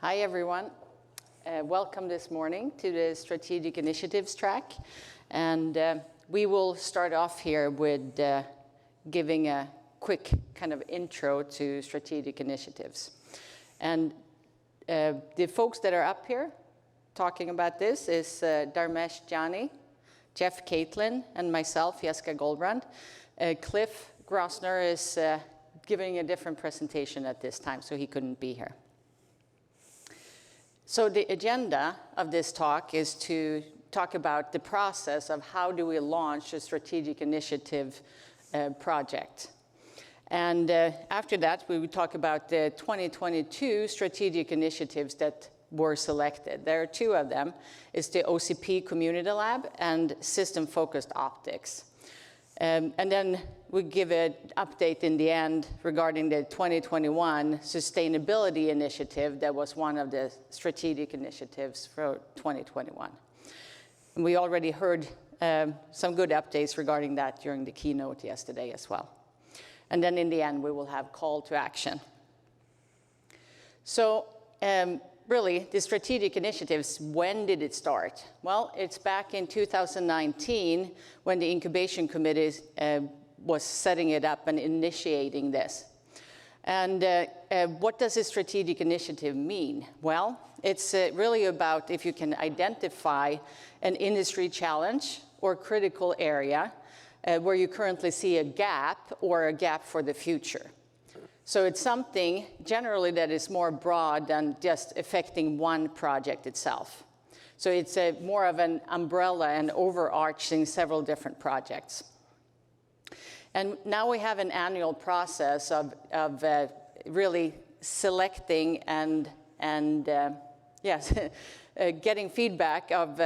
Hi, everyone. Welcome this morning to the Strategic Initiatives track. And we will start off here with giving a quick kind of intro to strategic initiatives. And the folks that are up here talking about this is Dharmesh, Jani, Jeff, Catlin, and myself, Jessica Gullbrand. Cliff Grossner is giving a different presentation at this time, so he couldn't be here. So the agenda of this talk is to talk about the process of how do we launch a strategic initiative project. And after that, we would talk about the 2022 strategic initiatives that were selected. There are two of them. It's the OCP Community Lab and System-Focused Optics. And then we give an update in the end regarding the 2021 Sustainability Initiative that was one of the strategic initiatives for 2021. And we already heard some good updates regarding that during the keynote yesterday as well. And then in the end, we will have call to action. So really, the strategic initiatives, when did it start? Well, it's back in 2019 when the incubation committee was setting it up and initiating this. And what does a strategic initiative mean? Well, it's really about if you can identify an industry challenge or critical area where you currently see a gap or a gap for the future. So it's something generally that is more broad than just affecting one project itself. So it's more of an umbrella and overarching several different projects. And now we have an annual process of really selecting and getting feedback of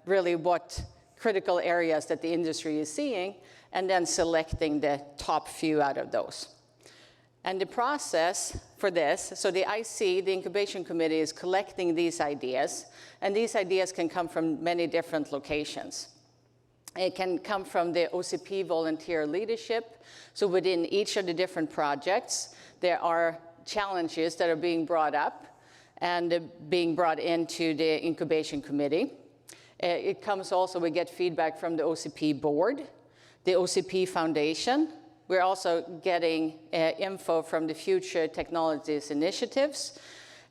really what critical areas that the industry is seeing, and then selecting the top few out of those. And the process for this, so the IC, the incubation committee, is collecting these ideas, and these ideas can come from many different locations. It can come from the OCP volunteer leadership. So within each of the different projects, there are challenges that are being brought up and being brought into the incubation committee. It comes also, we get feedback from the OCP board, the OCP Foundation. We're also getting info from the Future Technologies Initiatives,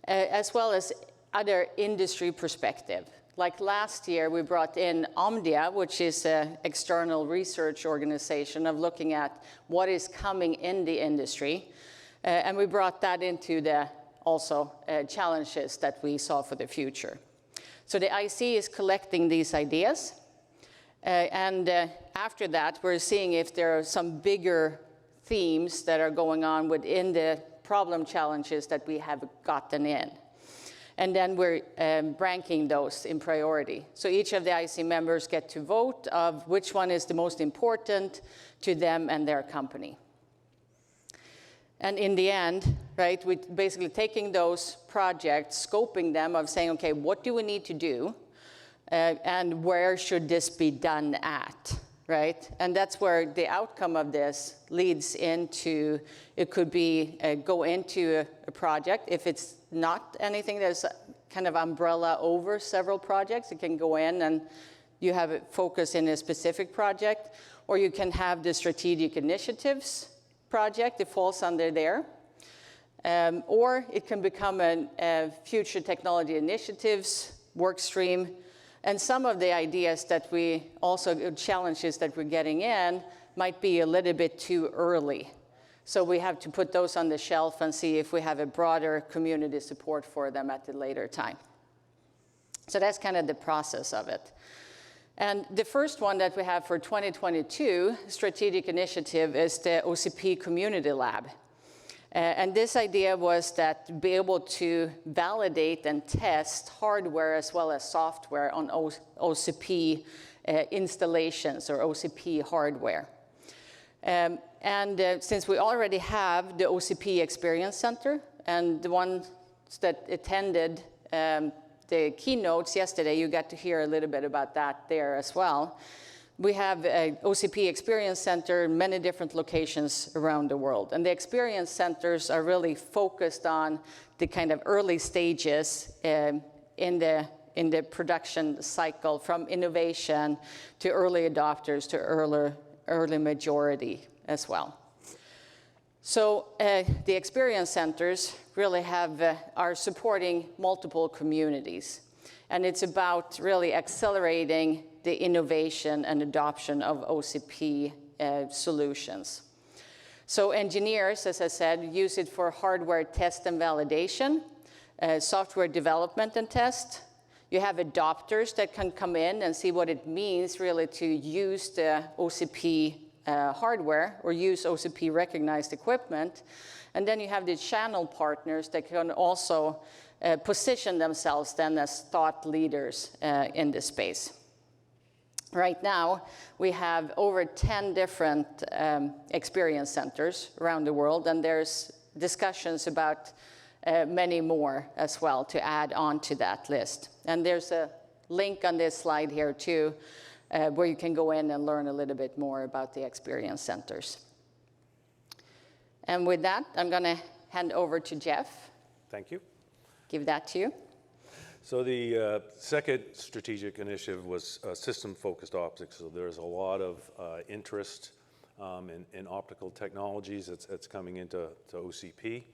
as well as other industry perspective. Like last year, we brought in Omdia, which is an external research organization of looking at what is coming in the industry. And we brought that into the also challenges that we saw for the future. So the IC is collecting these ideas. After that, we're seeing if there are some bigger themes that are going on within the problem challenges that we have gotten in. And then we're ranking those in priority. So each of the IC members get to vote of which one is the most important to them and their company. And in the end, right, we're basically taking those projects, scoping them of saying, okay, what do we need to do? And where should this be done at, right? And that's where the outcome of this leads into, it could be go into a project. If it's not anything that's kind of umbrella over several projects, it can go in and you have it focus in a specific project, or you can have the strategic initiatives project, it falls under there. Or it can become a future technology initiatives work stream. And some of the ideas that we also, challenges that we're getting in, might be a little bit too early. So we have to put those on the shelf and see if we have a broader community support for them at a later time. So that's kind of the process of it. And the first one that we have for 2022 strategic initiative is the OCP Community Lab. And this idea was that be able to validate and test hardware as well as software on OCP installations or OCP hardware. Since we already have the OCP Experience Center, and the ones that attended the keynotes yesterday, you got to hear a little bit about that there as well. we have an OCP Experience Center in many different locations around the world. And the Experience Centers are really focused on the kind of early stages in the production cycle, from innovation to early adopters to early majority as well. So the Experience Centers really are supporting multiple communities. And it's about really accelerating the innovation and adoption of OCP solutions. So engineers, as I said, use it for hardware test and validation, software development and test. You have adopters that can come in and see what it means really to use the OCP hardware or use OCP recognized equipment. And then you have the channel partners that can also position themselves then as thought leaders in this space. Right now, we have over 10 different experience centers around the world, and there's discussions about many more as well to add on to that list. And there's a link on this slide here too, where you can go in and learn a little bit more about the experience centers. And with that, I'm going to hand over to Jeff. Thank you. Give that to you. So the second strategic initiative was system-focused optics. So there's a lot of interest in optical technologies that's coming into OCP.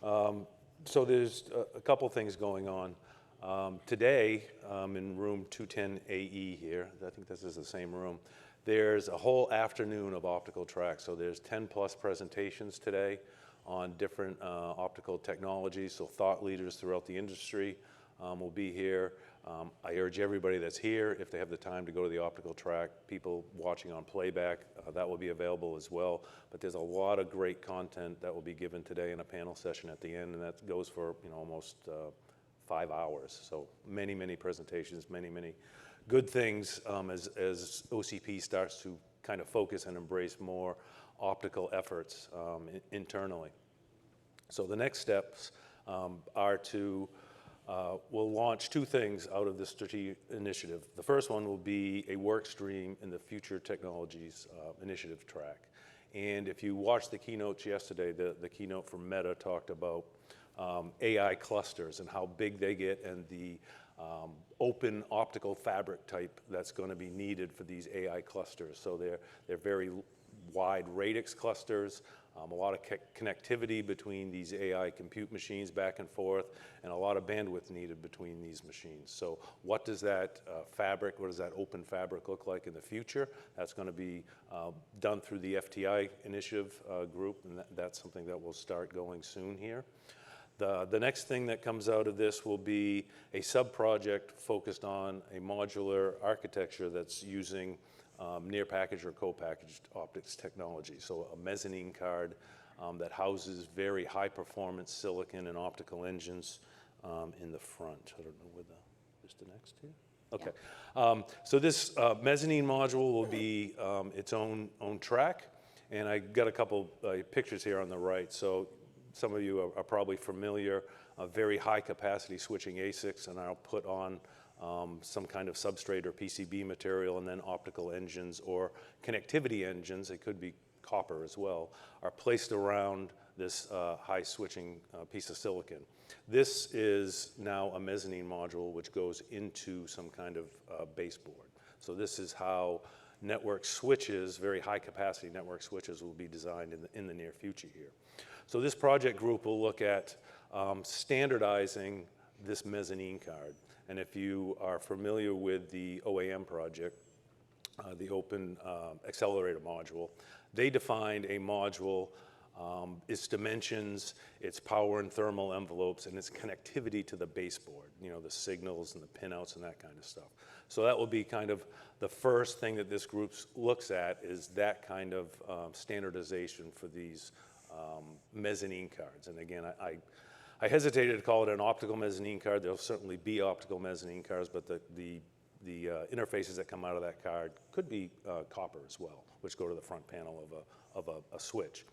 So there's a couple things going on. Today, in room 210 AE here, I think this is the same room, there's a whole afternoon of optical tracks. So there's 10 plus presentations today on different optical technologies. So thought leaders throughout the industry will be here. I urge everybody that's here, if they have the time to go to the optical track, people watching on playback, that will be available as well. But there's a lot of great content that will be given today in a panel session at the end, and that goes for almost 5 hours. So many, many presentations, many, many good things as OCP starts to kind of focus and embrace more optical efforts internally. So the next steps are to we'll launch two things out of this strategic initiative. The first one will be a work stream in the Future Technologies Initiative track. And if you watched the keynotes yesterday, the keynote from Meta talked about AI clusters and how big they get, and the open optical fabric type that's going to be needed for these AI clusters. So they're very wide radix clusters, a lot of connectivity between these AI compute machines back and forth, and a lot of bandwidth needed between these machines. So what does that fabric, what does that open fabric look like in the future? That's going to be done through the FTI initiative group, and that's something that will start going soon here. The next thing that comes out of this will be a sub-project focused on a modular architecture that's using near-packaged or co-packaged optics technology. So a mezzanine card that houses very high-performance silicon and optical engines in the front. I don't know where is the next here? Okay. Yeah. So this mezzanine module will be its own track, and I got a couple pictures here on the right. So some of you are probably familiar, very high-capacity switching ASICs, and I'll put on some kind of substrate or PCB material, and then optical engines or connectivity engines, it could be copper as well, are placed around this high switching piece of silicon. This is now a mezzanine module which goes into some kind of baseboard. So this is how network switches, very high capacity network switches, will be designed in the near future here. So this project group will look at standardizing this mezzanine card. And if you are familiar with the OAM project, the Open Accelerator Module, they defined a module, its dimensions, its power and thermal envelopes, and its connectivity to the baseboard, the signals and the pinouts and that kind of stuff. So that will be kind of the first thing that this group looks at, is that kind of standardization for these mezzanine cards. And again, I hesitated to call it an optical mezzanine card. There'll certainly be optical mezzanine cards, but the interfaces that come out of that card could be copper as well, which go to the front panel of a switch.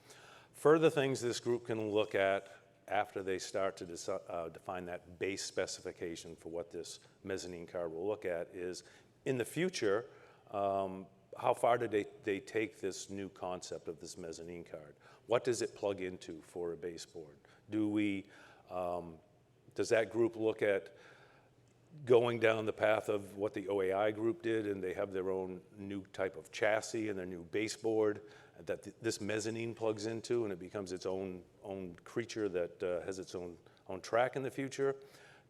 Further things this group can look at after they start to define that base specification for what this mezzanine card will look at is, in the future, how far did they take this new concept of this mezzanine card? What does it plug into for a baseboard? Does that group look at going down the path of what the OAI group did, and they have their own new type of chassis and their new baseboard that this mezzanine plugs into, and it becomes its own creature that has its own track in the future?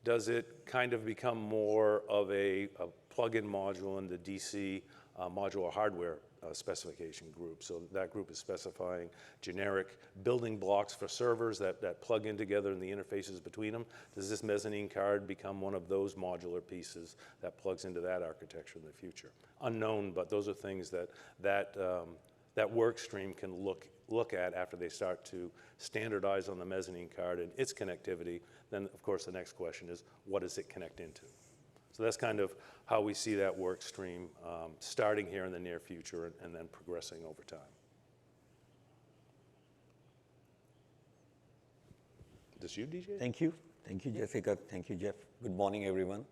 Does it kind of become more of a plug-in module in the DC modular hardware specification group? So that group is specifying generic building blocks for servers that plug in together and the interfaces between them. Does this mezzanine card become one of those modular pieces that plugs into that architecture in the future? Unknown, but those are things that work stream can look at after they start to standardize on the mezzanine card and its connectivity. Then, of course, the next question is, what does it connect into? So that's kind of how we see that work stream starting here in the near future and then progressing over time. This you, DJ? Thank you. Thank you, Jessica. Thank you, Jeff. Good morning, everyone.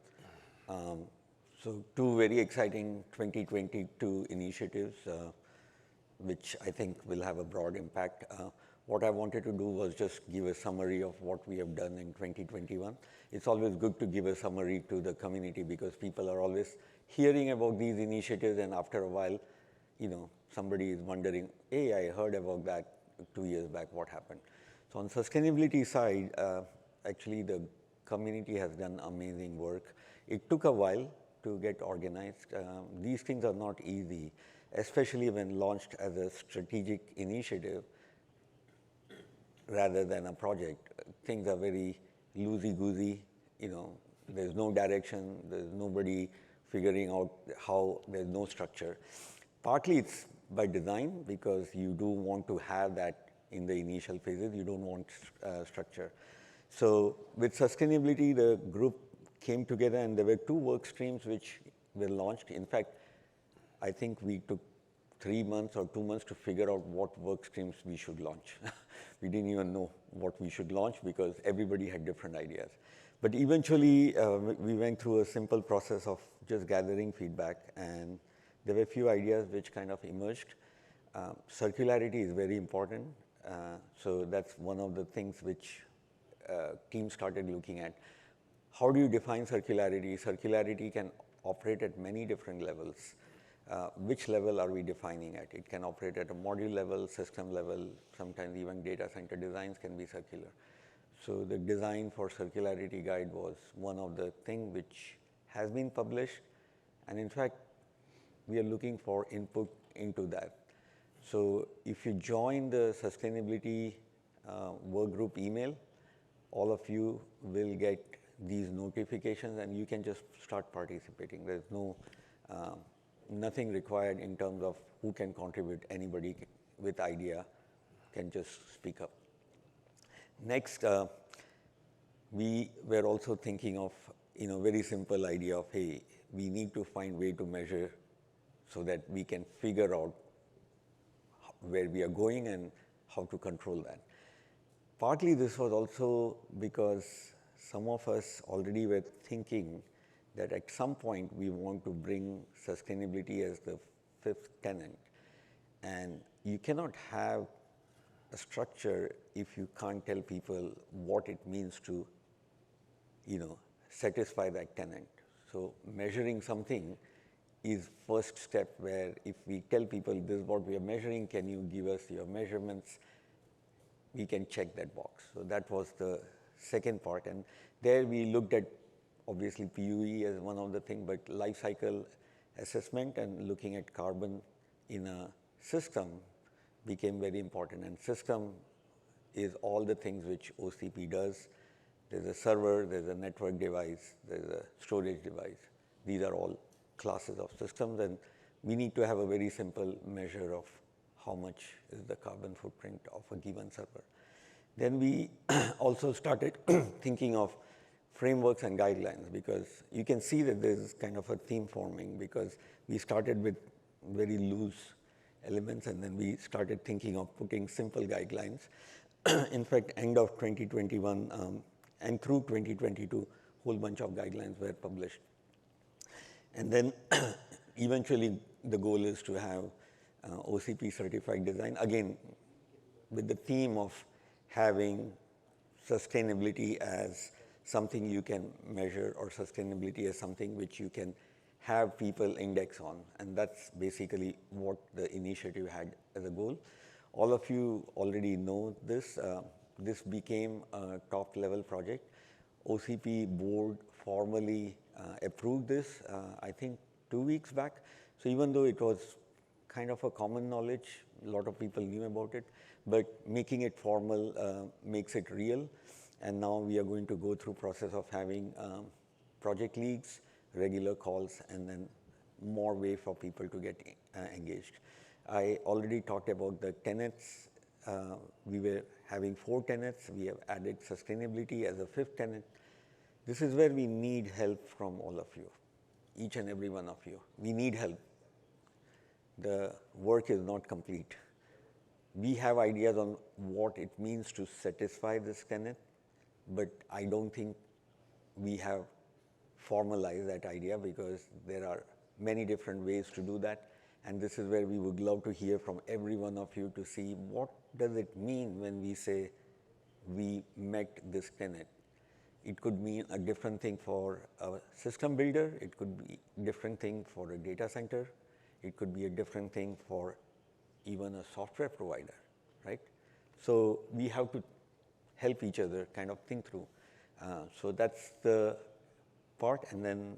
So two very exciting 2022 initiatives, which I think will have a broad impact. What I wanted to do was just give a summary of what we have done in 2021. It's always good to give a summary to the community because people are always hearing about these initiatives, and after a while, somebody is wondering, hey, I heard about that 2 years back, what happened? So on sustainability side, actually the community has done amazing work. It took a while to get organized. These things are not easy, especially when launched as a strategic initiative rather than a project. Things are very loosey-goosey, there's no direction, there's nobody figuring out how, there's no structure. Partly it's by design because you do want to have that in the initial phases, you don't want structure. So with sustainability, the group came together and there were 2 work streams which were launched. In fact, I think we took 3 months or 2 months to figure out what work streams we should launch. We didn't even know what we should launch because everybody had different ideas. But eventually, we went through a simple process of just gathering feedback, and there were a few ideas which kind of emerged. Circularity is very important. So that's one of the things which teams started looking at. How do you define circularity? Circularity can operate at many different levels. Which level are we defining at? It can operate at a module level, system level, sometimes even data center designs can be circular. So the design for circularity guide was one of the things which has been published, and in fact, we are looking for input into that. So if you join the sustainability work group email, all of you will get these notifications and you can just start participating. There's nothing required in terms of who can contribute. Anybody with idea can just speak up. Next, we were also thinking of very simple idea of, hey, we need to find way to measure so that we can figure out where we are going and how to control that. Partly this was also because some of us already were thinking that at some point we want to bring sustainability as the 5th tenet. And you cannot have a structure if you can't tell people what it means to, satisfy that tenet. So measuring something is first step where if we tell people this is what we are measuring, can you give us your measurements? We can check that box. So that was the second part. And there we looked at obviously PUE as one of the things, but life cycle assessment and looking at carbon in a system became very important. And system is all the things which OCP does. There's a server, there's a network device, there's a storage device. These are all classes of systems, and we need to have a very simple measure of how much is the carbon footprint of a given server. Then we also started thinking of frameworks and guidelines, because you can see that there's kind of a theme forming, because we started with very loose elements and then we started thinking of putting simple guidelines. In fact, end of 2021 and through 2022, whole bunch of guidelines were published. And then eventually the goal is to have OCP certified design, again, with the theme of having sustainability as something you can measure, or sustainability as something which you can have people index on. And that's basically what the initiative had as a goal. All of you already know this. This became a top-level project. OCP board formally approved this, I think, 2 weeks back. So even though it was kind of a common knowledge, a lot of people knew about it, but making it formal makes it real. And now we are going to go through process of having project leagues, regular calls, and then more way for people to get engaged. I already talked about the tenets. We were having 4 tenets. We have added sustainability as a 5th tenet. This is where we need help from all of you, each and every one of you. We need help. The work is not complete. We have ideas on what it means to satisfy this tenet, but I don't think we have formalized that idea, because there are many different ways to do that. And this is where we would love to hear from every one of you to see what does it mean when we say we met this tenet. It could mean a different thing for a system builder. It could be a different thing for a data center. It could be a different thing for even a software provider, right? So we have to help each other kind of think through. So that's the part. And then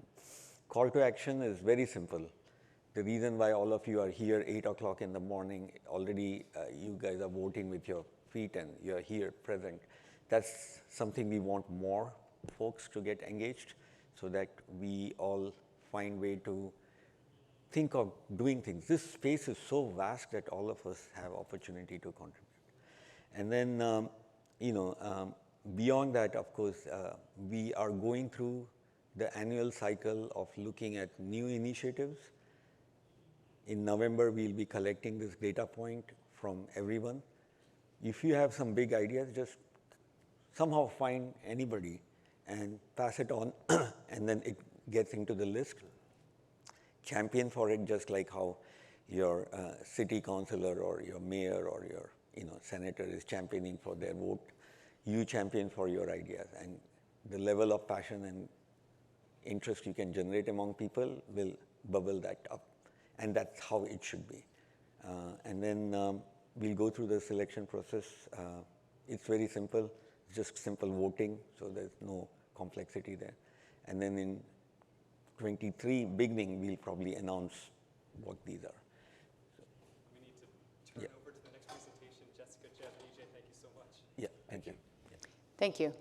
call to action is very simple. The reason why all of you are here 8 o'clock in the morning, already you guys are voting with your feet and you're here present. That's something we want more folks to get engaged, so that we all find way to think of doing things. This space is so vast that all of us have opportunity to contribute. And then, beyond that, of course, we are going through the annual cycle of looking at new initiatives. In November, we'll be collecting this data point from everyone. If you have some big ideas, just somehow find anybody and pass it on, and then it gets into the list. Champion for it, just like how your city councilor or your mayor or your senator is championing for their vote. You champion for your ideas, and the level of passion and interest you can generate among people will bubble that up, and that's how it should be. And then we'll go through the selection process. It's very simple, just simple voting, so there's no complexity there. And then in 23 beginning, we'll probably announce what these are. We need to turn over to the next presentation. Jessica, Jeff, AJ, thank you so much. Yeah, thank you. Thank you.